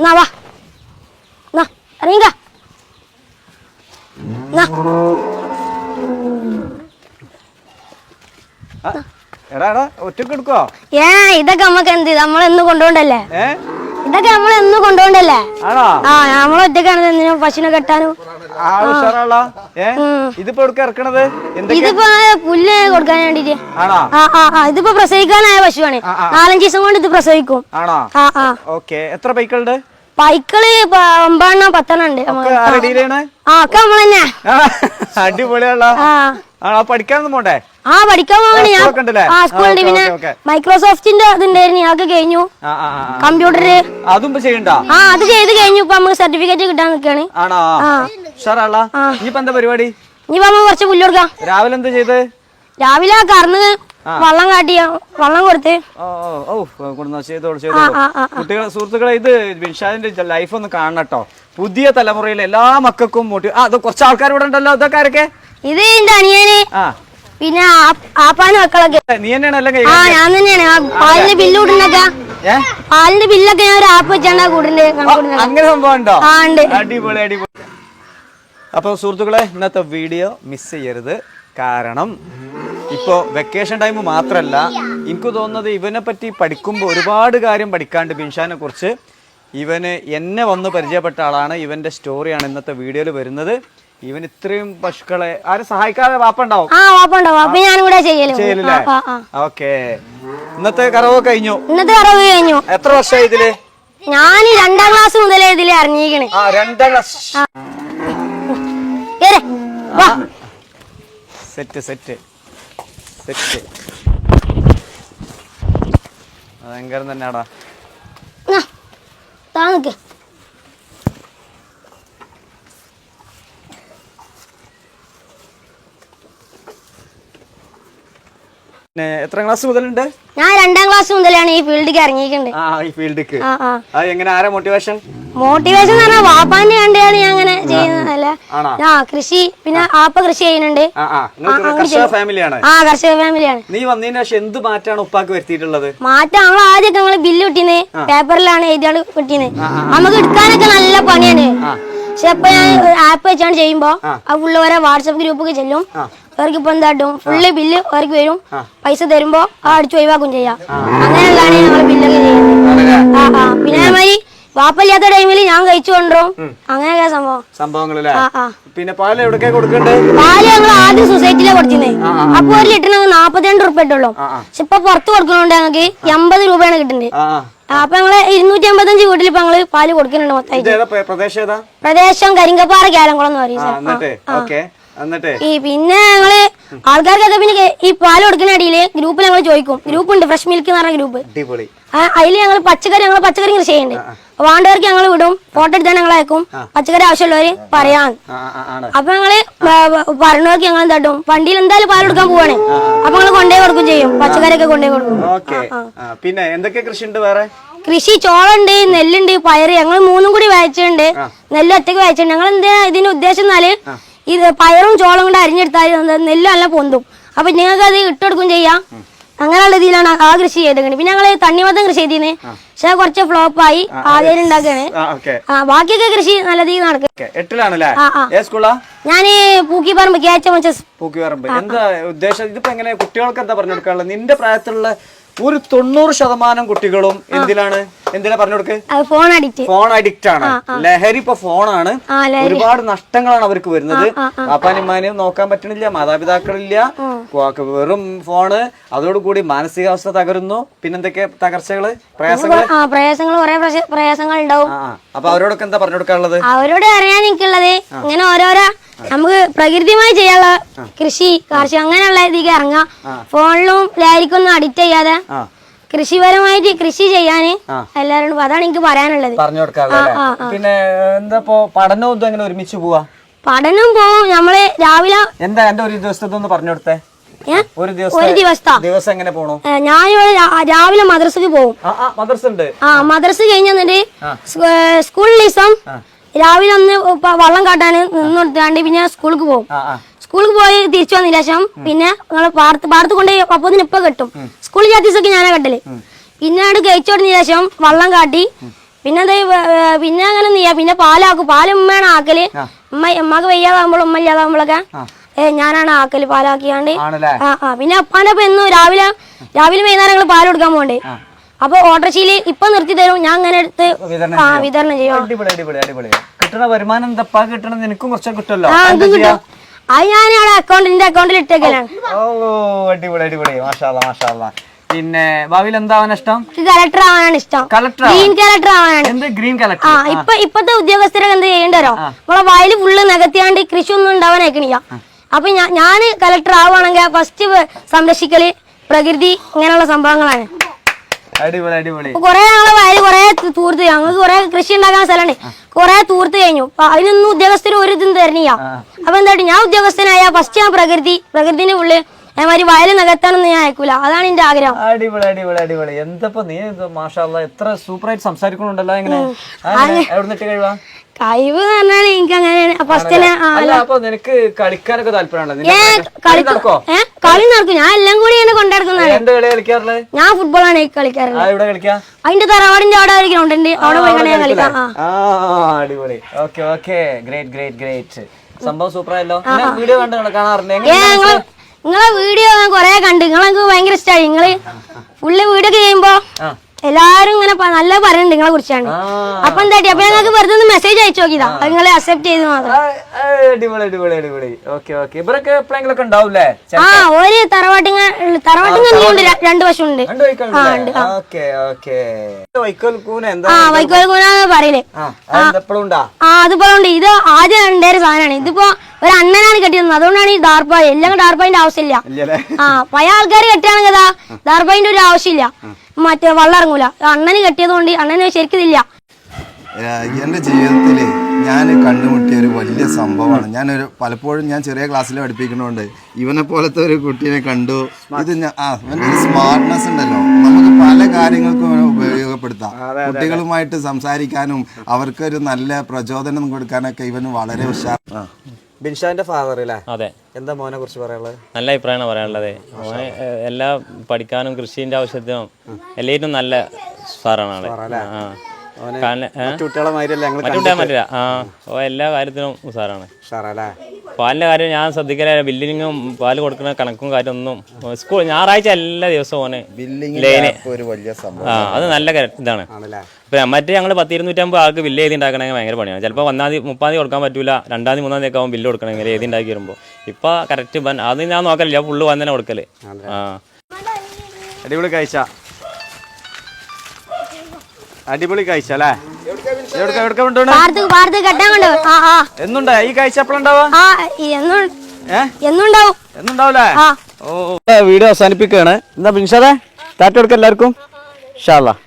എന്നാ വാ ഇറങ്ങിക്ക. ഒറ്റക്ക് എടുക്കോ? ഇതൊക്കെ നമ്മക്ക് എന്ത് നമ്മളെന്ന് കൊണ്ടുപോണ്ടല്ലേ? ഇതൊക്കെ നമ്മളെന്ന് കൊണ്ടുപോണ്ടല്ലേ? നമ്മളൊറ്റക്കാണ് എന്തിനും പശുവിനെ കെട്ടാനും. ഇതിപ്പോ ഇറക്കണത് ഇതിപ്പോ പുല്ല് കൊടുക്കാൻ വേണ്ടിട്ട്. ഇതിപ്പോ പ്രസവിക്കാനായ പശുവാണ്. 4-5 ദിവസം കൊണ്ട് ഇത് പ്രസവിക്കും. എത്ര പൈക്കളുണ്ട്? പൈക്കള് 9 10 ഉണ്ട്. ഒക്കെ നമ്മളന്നെ. അടിപൊളിയാണല്ലോ. പഠിക്കാനൊന്നും പോണ്ടേ? പഠിക്കാൻ പോകണേ ഞാൻ. സ്കൂളുണ്ട്. പിന്നെ മൈക്രോസോഫ്റ്റിന്റെ ഇതുണ്ടായിരുന്നു, ഞങ്ങൾക്ക് കഴിഞ്ഞു. കമ്പ്യൂട്ടറ് അതും ചെയ്യണ്ട? അത് ചെയ്ത് കഴിഞ്ഞു. ഇപ്പൊ നമുക്ക് സർട്ടിഫിക്കറ്റ് കിട്ടാൻ നിൽക്കാണ്. ഇനിയിപ്പോ എന്താ പരിപാടി? ഇനിയിപ്പോ നമുക്ക് കുറച്ച് പുല്ല് കൊടുക്കാം. രാവിലെ എന്താ ചെയ്ത്? രാവിലെ കറന്ന് വെള്ളം കാട്ടിയ വെള്ളം കൊടുത്ത് കുട്ടികളെ സുഹൃത്തുക്കളെ, ഇത് ബിൻഷാദിന്റെ ലൈഫ് ഒന്ന് കാണട്ടോ. പുതിയ തലമുറയിലെ എല്ലാ മക്കൾക്കും അത് കുറച്ച് ആൾക്കാർ ഇവിടെ ഉണ്ടല്ലോ. ഇതൊക്കെ ആരൊക്കെ? ഇത് എന്റെ അനിയന്, പിന്നെ ആപ്പാന് മക്കളൊക്കെ. നീ തന്നെയാണ് എല്ലാം? ഞാൻ തന്നെയാണ്. പാലിന്റെ ബില്ല് കൂട്ടുന്നൊക്കെ, പാലിന്റെ ബില്ലൊക്കെ ഞാൻ ഒരു ആപ്പ് വെച്ചാണ്ടാ കൂട്ടിന്റെ. അങ്ങനെ സംഭവം ഉണ്ടോ? അടിപൊളി അടിപൊളി. അപ്പൊ സുഹൃത്തുക്കളെ, ഇന്നത്തെ വീഡിയോ മിസ് ചെയ്യരുത്. കാരണം ഇപ്പോ വെക്കേഷൻ ടൈം മാത്രല്ല, എനിക്ക് തോന്നുന്നത് ഇവനെ പറ്റി പഠിക്കുമ്പോൾ ഒരുപാട് കാര്യം പഠിക്കാണ്ട് ബിൻഷാനെ കുറിച്ച്. ഇവന് എന്നെ വന്ന് പരിചയപ്പെട്ട ആളാണ്. ഇവന്റെ സ്റ്റോറിയാണ് ഇന്നത്തെ വീഡിയോയിൽ വരുന്നത്. ഇവൻ ഇത്രയും പശുക്കളെ ആരും സഹായിക്കാതെ വാപ്പുണ്ടാവും. ചെയ്യലില്ലേ? ഓക്കെ. ഇന്നത്തെ കറവ് കഴിഞ്ഞു. എത്ര വർഷമായി ഇതില്? ഞാൻ 2ാം ക്ലാസ് മുതലേ ഇതില് അറിഞ്ഞിരിക്കണേ. 2ാം ക്ലാസ്. Set set set. ഭയങ്കര തന്നെയാടാ. എത്ര ക്ലാസ് മുതലുണ്ട്? ഞാൻ 2ാം ക്ലാസ് മുതലാണ് ഈ ഫീൽഡിലേക്ക് ഇറങ്ങിയിരിക്കുന്നത്. ഈ ഫീൽഡിക്ക് എങ്ങനെ? ആരാ മോട്ടിവേഷൻ? മോട്ടിവേഷൻ പറഞ്ഞാൽ വാപ്പാന്റെ കണ്ടാണ് ഞാൻ അങ്ങനെ ചെയ്യുന്നതല്ല. കൃഷി, പിന്നെ ആപ്പ കൃഷി ചെയ്യുന്നുണ്ട്. കർഷക ഫാമിലിയാണ്. നീ വന്നതിന് ശേഷം എന്ത് മാറ്റാണ് ഉപ്പാക്ക് വരുത്തിയിട്ടുള്ളത്? മാറ്റം നമ്മൾ ആദ്യമൊക്കെ നമ്മള് ബില്ല് കിട്ടിയത് പേപ്പറിലാണ് എഴുതിയാണ് കിട്ടിയത്. നമുക്ക് എടുക്കാനൊക്കെ നല്ല പണിയാണ്. പക്ഷെ ഇപ്പൊ ഞാൻ ആപ്പ് വെച്ചാണ് ചെയ്യുമ്പോ ആ ഫുള്ള് ഓരോ വാട്സപ്പ് ഗ്രൂപ്പൊക്കെ ചെല്ലും. അവർക്ക് ഇപ്പൊ എന്താട്ടും ഫുള്ള് ബില്ല് അവർക്ക് വരും. പൈസ തരുമ്പോ അടിച്ചു ഒഴിവാക്കും ചെയ്യാം. അങ്ങനെയുള്ളതാണ് ഞങ്ങൾ ബില്ലൊക്കെ ചെയ്യുന്നത്. പിന്നെ അതേമാതിരി വാപ്പല്ലാത്ത ടൈമിൽ ഞാൻ കഴിച്ചു കൊണ്ടുവരും. അങ്ങനെയൊക്കെ സംഭവങ്ങളല്ലേ? പിന്നെ പാല് എവിടേക്കാ കൊടുക്കണ്ടേ? പാല് ഞങ്ങൾ ആദ്യം സൊസൈറ്റിയിലെ കൊടുത്തിരുന്നത്. അപ്പൊ 1 ലിറ്ററിന് 42 രൂപ ഇട്ടുള്ളൂ. പക്ഷെ ഇപ്പൊ പുറത്ത് കൊടുക്കുന്നോണ്ട് ഞങ്ങൾക്ക് 80 രൂപയാണ് കിട്ടുന്നത്. അപ്പൊ ഞങ്ങള് 255 വീട്ടിൽ ഇപ്പൊ ഞങ്ങള് പാല് കൊടുക്കുന്നുണ്ട് മൊത്തമായിട്ട്. പ്രദേശം കരിങ്കപ്പാറ കേലംകുളം എന്ന് പറയും. പിന്നെ ഞങ്ങള് ആൾക്കാർക്കൊക്കെ പിന്നെ ഈ പാല് കൊടുക്കുന്ന അടിയില് ഗ്രൂപ്പിൽ ഞങ്ങൾ ചോദിക്കും. ഗ്രൂപ്പ് ഉണ്ട്, ഫ്രഷ് മിൽക്ക് എന്ന് പറഞ്ഞ ഗ്രൂപ്പ്. അതില് ഞങ്ങൾ പച്ചക്കറി കൃഷി ചെയ്യുന്നുണ്ട്. വേണ്ടവർക്ക് ഞങ്ങൾ വിടും. ഫോട്ടോ എടുത്താൽ ഞങ്ങൾ അയക്കും. പച്ചക്കറി ആവശ്യമുള്ളവര് പറയാൻ. അപ്പൊ ഞങ്ങള് പറഞ്ഞവർക്ക് ഞങ്ങൾ എന്താട്ടും വണ്ടിയിൽ എന്തായാലും പാൽ കൊടുക്കാൻ പോവാണ്. അപ്പൊ ഞങ്ങൾ കൊണ്ടുപോയി കൊടുക്കും ചെയ്യും. പച്ചക്കറിയൊക്കെ കൊണ്ടുപോയി കൊടുക്കും. പിന്നെ എന്തൊക്കെ കൃഷി ഉണ്ട്? വേറെ കൃഷി ചോളുണ്ട്, നെല്ലുണ്ട്, പയറ്. ഞങ്ങൾ 3ഉം കൂടി വായിച്ചിട്ടുണ്ട്. നെല്ല് ഒറ്റയ്ക്ക് വായിച്ചിട്ടുണ്ട്. ഞങ്ങൾ എന്താ ഇതിന്റെ ഉദ്ദേശം എന്നാല് ഇത് പയറും ചോളം കൊണ്ട് അരിഞ്ഞെടുത്താൽ നെല്ല് നല്ല പൊന്തും. അപ്പൊ നിങ്ങൾക്ക് അത് ഇട്ടെടുക്കും ചെയ്യാം. അങ്ങനെയുള്ള രീതിയിലാണ് ആ കൃഷി ചെയ്തേക്കുന്നത്. പിന്നെ ഞങ്ങള് തണ്ണിമത്തം കൃഷി ചെയ്തിന്. പക്ഷെ കുറച്ച് ഫ്ലോപ്പായി. ആദ്യം ഉണ്ടാക്കാണ്. ബാക്കിയൊക്കെ കൃഷി നല്ല രീതിയിൽ നടക്കും. ഞാന് പൂക്കിപ്പറമ്പ് KHMHS. പൂക്കിപ്പറമ്പ്. എന്താ ഉദ്ദേശം? ഇതിപ്പോ എങ്ങനെ കുട്ടികൾക്ക് എന്താ പറഞ്ഞു കൊടുക്കാനുള്ളത്? നിന്റെ പ്രായത്തിലുള്ള ഒരു 90% കുട്ടികളും എന്തിനാ പറഞ്ഞു കൊടുക്ക്? ഫോൺ അഡിക്റ്റ് ആണ്. ലഹരി ഇപ്പൊ ഫോണാണ്. ഒരുപാട് നഷ്ടങ്ങളാണ് അവർക്ക് വരുന്നത്. അപ്പാനിമാനെയും നോക്കാൻ പറ്റണില്ല, മാതാപിതാക്കളില്ല, വെറും ഫോണ്. അതോടുകൂടി മാനസികാവസ്ഥ തകരുന്നു. പിന്നെന്തൊക്കെ തകർച്ചകള്, പ്രയാസങ്ങൾ ഉണ്ടാവും. അപ്പൊ അവരോടൊക്കെ എന്താ പറഞ്ഞു കൊടുക്കാനുള്ളത്? അവരോട് അറിയാൻ എനിക്കുള്ളത് ഇങ്ങനെ ഓരോരോ നമുക്ക് പ്രകൃതിയുമായി ചെയ്യാനുള്ള കൃഷി, കാർഷികം അങ്ങനെയുള്ള ഇതിലേക്ക് ഇറങ്ങാം. ഫോണിലും ലഹരിക്കൊന്നും അഡിക്റ്റ് ചെയ്യാതെ കൃഷിപരമായിട്ട് കൃഷി ചെയ്യാന് എല്ലാവരോടും. അതാണ് എനിക്ക് പറയാനുള്ളത്. പറഞ്ഞു കൊടുക്കാറുള്ളത്. പിന്നെ എന്താ പഠനവും എങ്ങനെ ഒരുമിച്ച് പോവാ? പഠനം പോവും. നമ്മള് രാവിലെ എന്താ എന്റെ ഒരു ദിവസത്തെ പറഞ്ഞു കൊടുത്തേ? ഒരു ദിവസം എങ്ങനെ പോണു? ഞാനിവിടെ രാവിലെ മദ്രസക്ക് പോകും. മദ്രസ കഴിഞ്ഞിട്ട് സ്കൂളിൽ ദിവസം രാവിലെ ഒന്ന് വള്ളം കാട്ടാന് നിന്നെടുത്താണ്ട് പിന്നെ സ്കൂളിൽ പോകും. സ്കൂളിൽ പോയി തിരിച്ചു വന്നതിന് ശേഷം പിന്നെ നിങ്ങള് പാടത്ത് കൊണ്ടുപോയി അപ്പത്തിന് ഇപ്പൊ കെട്ടും. സ്കൂളിൽ ജാത്തീസൊക്കെ ഞാനാ കെട്ടല്. പിന്നെ അവിടെ കഴിച്ചോടിന് ശേഷം വള്ളം കാട്ടി പിന്നെ പിന്നെ അങ്ങനെ നീ പിന്നെ പാലാക്കും. പാല് ഉമ്മയാണ് ആക്കല്. ഉമ്മക്ക് വയ്യാതാകുമ്പോൾ ഉമ്മ ഇല്ലാതാകുമ്പോഴൊക്കെ ഞാനാണ് ആക്കല് പാലാക്കിയാണ്ട്. പിന്നെ അപ്പാന്റെ ഒപ്പം എന്നും രാവിലെ വൈകുന്നേരങ്ങൾ പാല് കൊടുക്കാൻ പോകണ്ടേ. അപ്പൊ ഓട്ടോറിക്ഷയില് ഇപ്പൊ നിർത്തി തരും, ഞാൻ അങ്ങനെ എടുത്ത് വിതരണം ചെയ്യും. കിട്ടണ വരുമാനം കിട്ടണത് നിനക്കും കുറച്ചൊക്കെ കിട്ടുമല്ലോ. അത് കിട്ടും. അത് ഞാൻ എന്റെ അക്കൗണ്ടിൽ ഇട്ടേക്കലാണ്. അടിപൊളി അടിപൊളി, മാഷാഅല്ലാ മാഷാഅല്ലാ. പിന്നെ ഭാവിയിൽ എന്താവാൻ ഇഷ്ടം? കളക്ടർ ആവാനാണ് ഇഷ്ടം. ഗ്രീൻ കളക്ടർ ആവാനാണ്. Green collector. ഇപ്പത്തെ ഉദ്യോഗസ്ഥരൊക്കെ എന്ത് ചെയ്യണ്ടോ, നമ്മളെ വയല് ഫുള്ള് നികത്തിയാണ്ട് കൃഷി ഒന്നും ഉണ്ടാവാനായിക്കണില്ല. അപ്പൊ ഞാന് കളക്ടർ ആവുകയാണെങ്കിൽ ഫസ്റ്റ് സംരക്ഷിക്കല് പ്രകൃതി ഇങ്ങനെയുള്ള സംഭവങ്ങളാണ്. അടിപൊളി അടിപൊളി. കൊറേ ഞങ്ങളെ വയല് കൊറേ തൂർത്ത്, ഞങ്ങൾക്ക് കൊറേ കൃഷി ഉണ്ടാക്കാൻ സ്ഥലമുണ്ട്, കൊറേ തൂർത്ത് കഴിഞ്ഞു. അതിനൊന്നും ഉദ്യോഗസ്ഥർ ഒരു ഇതും തരണില്ല. അപ്പൊ എന്താ ഞാൻ ഉദ്യോഗസ്ഥനായ ഫസ്റ്റ് ഞാൻ പ്രകൃതിന്റെ ഉള്ളിൽ അതേമാതിരി വയല് നികത്താനൊന്നും ഞാൻ അയക്കൂല. അതാണ് എന്റെ ആഗ്രഹം. അടിപൊളി അടിപൊളി അടിപൊളി. എന്തപ്പോ നീ മാഷാഅല്ലാ എത്ര സൂപ്പറായിട്ട് സംസാരിക്കണുണ്ടല്ലോ. എങ്ങനെ എവിടെ കഴിവാ? കഴിവ് എന്ന് പറഞ്ഞാൽ എനിക്ക് അങ്ങനെ നിനക്ക് കളിക്കാനൊക്കെ താല്പര്യമാണല്ലോ. കളി നടക്കും, ഞാൻ എല്ലാം കൂടി ഇങ്ങനെ കൊണ്ടുനടക്കുന്നതാണ്. ഞാൻ ഫുട്ബോളാണ് കളിക്കാറുള്ളത്. അതിന്റെ തറവാടിന്റെ അവിടെ ഗ്രൗണ്ട് ഉണ്ട്, അവിടെ പോയി ഞാൻ കളിക്കാം. അടിപൊളി. Okay okay, great great great. സംഭവം സൂപ്പറായല്ലോ. വീഡിയോ കണ്ട് കാണാറുണ്ട്. നിങ്ങളെ വീഡിയോ ഞാൻ കൊറേ കണ്ട്, നിങ്ങളെനിക്ക് ഭയങ്കര ഇഷ്ടമായി. നിങ്ങള് ഫുള്ള് വീഡിയോ ഒക്കെ ചെയ്യുമ്പോ എല്ലാരും ഇങ്ങനെ നല്ല പറയുന്നുണ്ട് നിങ്ങളെ കുറിച്ചാണ്. അപ്പൊ എന്താ അപ്പൊ ഞങ്ങൾക്ക് വെറുതെ ഒന്ന് മെസ്സേജ് അയച്ചു നോക്കിയതാ, നിങ്ങളെ അക്സെപ്റ്റ് ചെയ്ത് മാത്രം. അടിപൊളി അടിപൊളി അടിപൊളി. Okay okay. ഇവരൊക്കെ എപ്പോഴെങ്കിലൊക്കെ ഉണ്ടാവൂലേ? ഒരു തറവാട്ടിങ്ങ 2 വർഷമുണ്ട്. വൈക്കോൽക്കൂനാന്ന് പറയല്. അതുപോലെ ഉണ്ട്. ഇത് ആദ്യം ഉണ്ടായ സാധനമാണ്. ഇതിപ്പോ ഒരു അണ്ണനാണ് കെട്ടിയത്, അതുകൊണ്ടാണ് ഈ ദാർപ്പായി. എല്ലാം ദാർപ്പായിന്റെ ആവശ്യമില്ല. പഴയ ആൾക്കാർ കെട്ടുകയാണെങ്കിൽ ദാർപ്പായിന്റെ ഒരു ആവശ്യമില്ല, മറ്റേ വെള്ളം ഇറങ്ങൂല. അണ്ണന് കെട്ടിയത് കൊണ്ട് അണ്ണന് ശരിക്കില്ല. എൻ്റെ ജീവിതത്തിൽ ഞാൻ കണ്ടുമുട്ടിയ ഒരു വലിയ സംഭവമാണ്. പലപ്പോഴും ഞാൻ ചെറിയ ക്ലാസ്സിൽ പഠിപ്പിക്കുന്നതുകൊണ്ട് ഇവനെ പോലത്തെ ഒരു കുട്ടീനെ കണ്ടു. ഇത് ഇവൻ്റെ ഒരു സ്മാർട്ട്നെസ് ഉണ്ടല്ലോ, നമുക്ക് പല കാര്യങ്ങൾക്കും ഉപയോഗപ്പെടുത്താം. കുട്ടികളുമായിട്ട് സംസാരിക്കാനും അവർക്കൊരു നല്ല പ്രചോദനം കൊടുക്കാനൊക്കെ ഇവന് വളരെ ഉഷാർ. ബിൻഷാന്റെ ഫാദർ അല്ലേ? അതെ. എന്താ മോനെ കുറിച്ച് പറയാനുള്ളത്? നല്ല അഭിപ്രായമാണ് പറയാനുള്ളത്. മോനെ എല്ലാ പഠിക്കാനും കൃഷിന്റെ ആവശ്യത്തിനും എല്ലായിട്ടും നല്ല സാറാണ് ആള്. കുട്ടികളെ പറ്റില്ല. എല്ലാ കാര്യത്തിനും സാറാണ്. പാലിന്റെ കാര്യം ഞാൻ ശ്രദ്ധിക്കല. ബില്ലിങ്ങും പാല് കൊടുക്കുന്ന കണക്കും കാര്യമൊന്നും സ്കൂൾ ഞായറാഴ്ച എല്ലാ ദിവസവും ഓനെ ലൈന്. അത് നല്ല ഇതാണ്. മറ്റേ ഞങ്ങൾ 10-250 ആൾക്ക് ബില്ല് എഴുതി ഉണ്ടാക്കണമെങ്കിൽ ഭയങ്കര പണിയാണ്. ചിലപ്പോൾ 1-ാം തീയതി 30-ാം തീയതി കൊടുക്കാൻ പറ്റൂല, 2-ാം തീയതി 3-ാം തീയതി ഒക്കെ ആവും ബില്ല് കൊടുക്കണമെങ്കിൽ എഴുതി ഉണ്ടാക്കി വരുമ്പോൾ. ഇപ്പൊ കറക്റ്റ് അത് ഞാൻ നോക്കലില്ല, ഫുള്ള് വന്ന് തന്നെ കൊടുക്കല്. അടിപൊളി കഴിച്ച അടിപൊളി കഴിച്ച അല്ലേ? എന്നുണ്ടാ ഈ കഴിച്ച എപ്പോഴുണ്ടാവാ? എന്നുണ്ടാവൂലേ? ഓ, വീഡിയോ അവസാനിപ്പിക്കുകയാണ്. എന്താ ബിൻഷാദേ ടാറ്റ കൊടുക്ക എല്ലാവർക്കും. ഇൻഷാ അല്ലാഹ്.